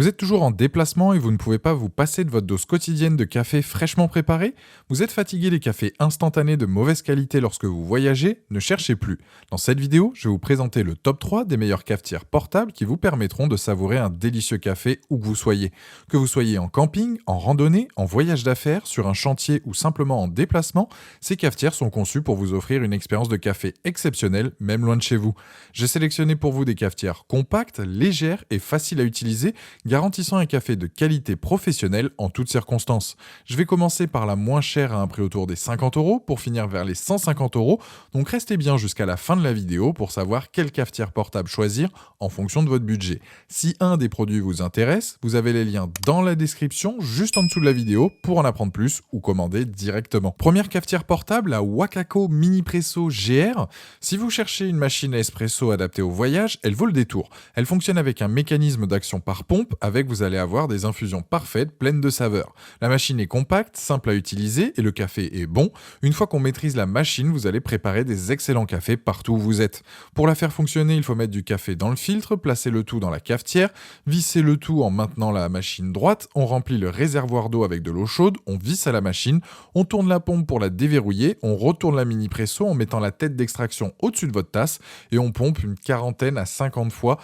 Vous êtes toujours en déplacement et vous ne pouvez pas vous passer de votre dose quotidienne de café fraîchement préparé? Vous êtes fatigué des cafés instantanés de mauvaise qualité lorsque vous voyagez? Ne cherchez plus. Dans cette vidéo, je vais vous présenter le top 3 des meilleures cafetières portables qui vous permettront de savourer un délicieux café où que vous soyez. Que vous soyez en camping, en randonnée, en voyage d'affaires, sur un chantier ou simplement en déplacement, ces cafetières sont conçues pour vous offrir une expérience de café exceptionnelle, même loin de chez vous. J'ai sélectionné pour vous des cafetières compactes, légères et faciles à utiliser, garantissant un café de qualité professionnelle en toutes circonstances. Je vais commencer par la moins chère à un prix autour des 50 € pour finir vers les 150 €, donc restez bien jusqu'à la fin de la vidéo pour savoir quelle cafetière portable choisir en fonction de votre budget. Si un des produits vous intéresse, vous avez les liens dans la description juste en dessous de la vidéo pour en apprendre plus ou commander directement. Première cafetière portable, la Wakako Mini Presso GR. Si vous cherchez une machine à espresso adaptée au voyage, elle vaut le détour. Elle fonctionne avec un mécanisme d'action par pompe. Avec, vous allez avoir des infusions parfaites, pleines de saveurs. La machine est compacte, simple à utiliser et le café est bon. Une fois qu'on maîtrise la machine, vous allez préparer des excellents cafés partout où vous êtes. Pour la faire fonctionner, il faut mettre du café dans le filtre, placer le tout dans la cafetière, visser le tout en maintenant la machine droite, on remplit le réservoir d'eau avec de l'eau chaude, on visse à la machine, on tourne la pompe pour la déverrouiller, on retourne la mini presso en mettant la tête d'extraction au-dessus de votre tasse et on pompe une 40 à 50 fois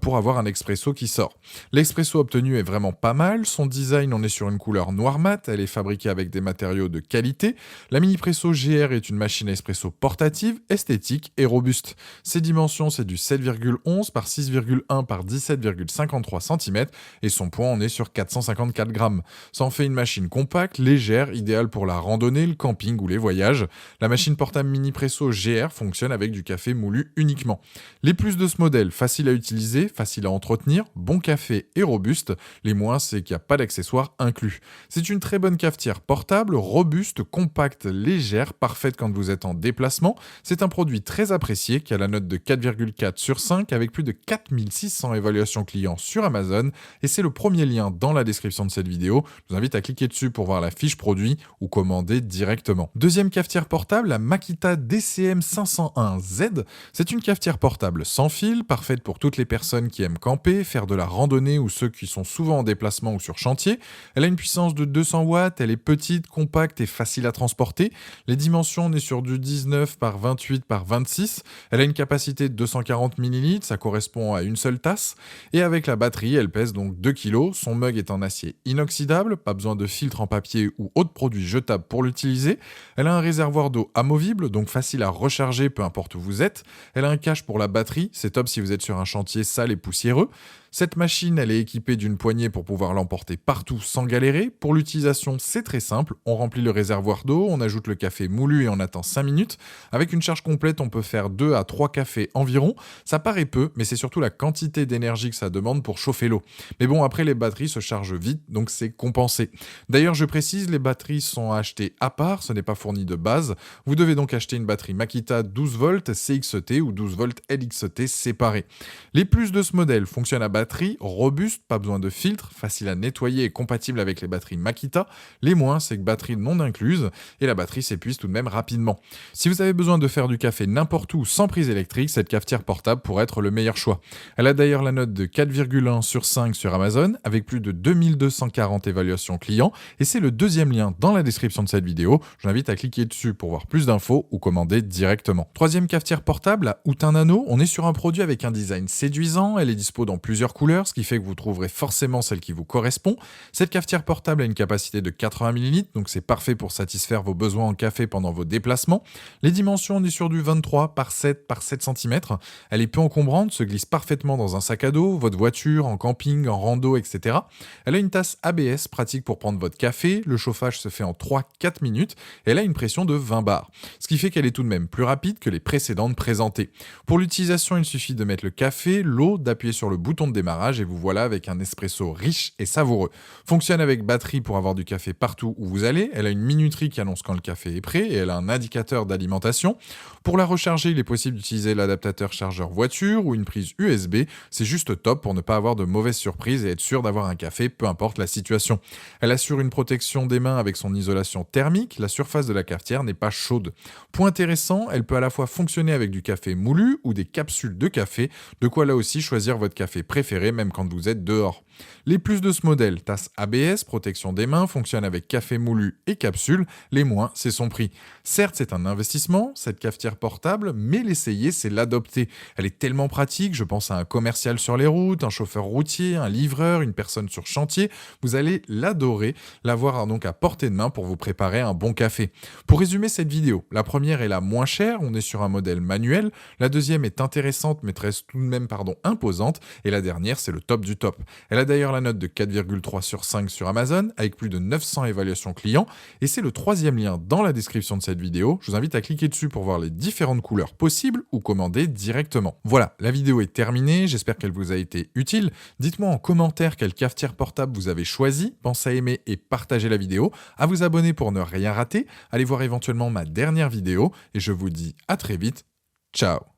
pour avoir un expresso qui sort. L'espresso obtenu est vraiment pas mal, son design on est sur une couleur noir mat, elle est fabriquée avec des matériaux de qualité. La Mini Presso GR est une machine à espresso portative, esthétique et robuste. Ses dimensions c'est du 7,11 par 6,1 par 17,53 cm et son poids on est sur 454 grammes. Ça en fait une machine compacte, légère, idéale pour la randonnée, le camping ou les voyages. La machine portable Mini Presso GR fonctionne avec du café moulu uniquement. Les plus de ce modèle, facile à utiliser, facile à entretenir, bon café et robuste. Les moins, c'est qu'il n'y a pas d'accessoires inclus. C'est une très bonne cafetière portable, robuste, compacte, légère, parfaite quand vous êtes en déplacement. C'est un produit très apprécié qui a la note de 4,4 sur 5 avec plus de 4600 évaluations clients sur Amazon et c'est le premier lien dans la description de cette vidéo. Je vous invite à cliquer dessus pour voir la fiche produit ou commander directement. Deuxième cafetière portable, la Makita DCM 501Z. C'est une cafetière portable sans fil, parfaite pour toutes les personnes qui aiment camper, faire de la randonnée ou ceux qui sont souvent en déplacement ou sur chantier. Elle a une puissance de 200 watts, elle est petite, compacte et facile à transporter. Les dimensions, on est sur du 19 par 28 par 26. Elle a une capacité de 240 ml, ça correspond à une seule tasse. Et avec la batterie, elle pèse donc 2 kg. Son mug est en acier inoxydable, pas besoin de filtre en papier ou autre produit jetable pour l'utiliser. Elle a un réservoir d'eau amovible, donc facile à recharger peu importe où vous êtes. Elle a un cache pour la batterie, c'est top si vous êtes sur un chantier sale et poussiéreux. Cette machine, elle est équipée d'une poignée pour pouvoir l'emporter partout sans galérer. Pour l'utilisation, c'est très simple. On remplit le réservoir d'eau, on ajoute le café moulu et on attend 5 minutes. Avec une charge complète, on peut faire 2 à 3 cafés environ. Ça paraît peu, mais c'est surtout la quantité d'énergie que ça demande pour chauffer l'eau. Mais bon, après, les batteries se chargent vite, donc c'est compensé. D'ailleurs, je précise, les batteries sont achetées à part, ce n'est pas fourni de base. Vous devez donc acheter une batterie Makita 12 volts CXT ou 12 volts LXT séparée. Les plus de ce modèle fonctionnent à batterie, robuste, pas besoin de filtre, facile à nettoyer et compatible avec les batteries Makita. Les moins, c'est que batterie non incluse et la batterie s'épuise tout de même rapidement. Si vous avez besoin de faire du café n'importe où sans prise électrique, cette cafetière portable pourrait être le meilleur choix. Elle a d'ailleurs la note de 4,1 sur 5 sur Amazon avec plus de 2240 évaluations clients et c'est le deuxième lien dans la description de cette vidéo. Je vous invite à cliquer dessus pour voir plus d'infos ou commander directement. Troisième cafetière portable, la Outin Nano. On est sur un produit avec un design séduisant, elle est dispo dans plusieurs couleurs, ce qui fait que vous trouverez forcément celle qui vous correspond. Cette cafetière portable a une capacité de 80 ml, donc c'est parfait pour satisfaire vos besoins en café pendant vos déplacements. Les dimensions, on est sur du 23 par 7 par 7 cm. Elle est peu encombrante, se glisse parfaitement dans un sac à dos, votre voiture, en camping, en rando, etc. Elle a une tasse ABS, pratique pour prendre votre café. Le chauffage se fait en 3-4 minutes et elle a une pression de 20 bars, ce qui fait qu'elle est tout de même plus rapide que les précédentes présentées. Pour l'utilisation, il suffit de mettre le café, l'eau, d'appuyer sur le bouton de démarrage et vous voilà avec un espresso riche et savoureux. Fonctionne avec batterie pour avoir du café partout où vous allez. Elle a une minuterie qui annonce quand le café est prêt et elle a un indicateur d'alimentation. Pour la recharger, il est possible d'utiliser l'adaptateur chargeur voiture ou une prise USB. C'est juste top pour ne pas avoir de mauvaises surprises et être sûr d'avoir un café peu importe la situation. Elle assure une protection des mains avec son isolation thermique. La surface de la cafetière n'est pas chaude. Point intéressant, elle peut à la fois fonctionner avec du café moulu ou des capsules de café, de quoi là aussi choisir votre café préféré même quand vous êtes dehors. Les plus de ce modèle, tasse ABS, protection des mains, fonctionne avec café moulu et capsule, les moins, c'est son prix. Certes, c'est un investissement, cette cafetière portable, mais l'essayer, c'est l'adopter. Elle est tellement pratique, je pense à un commercial sur les routes, un chauffeur routier, un livreur, une personne sur chantier, vous allez l'adorer, l'avoir donc à portée de main pour vous préparer un bon café. Pour résumer cette vidéo, la première est la moins chère, on est sur un modèle manuel, la deuxième est intéressante mais reste tout de même imposante, et la dernière c'est le top du top. Elle a d'ailleurs la note de 4,3 sur 5 sur Amazon, avec plus de 900 évaluations clients, et c'est le troisième lien dans la description de cette vidéo, je vous invite à cliquer dessus pour voir les différentes couleurs possibles ou commander directement. Voilà, la vidéo est terminée, j'espère qu'elle vous a été utile, dites-moi en commentaire quelle cafetière portable vous avez choisi, pensez à aimer et partager la vidéo, à vous abonner pour ne rien rater, allez voir éventuellement ma dernière vidéo, et je vous dis à très vite, ciao.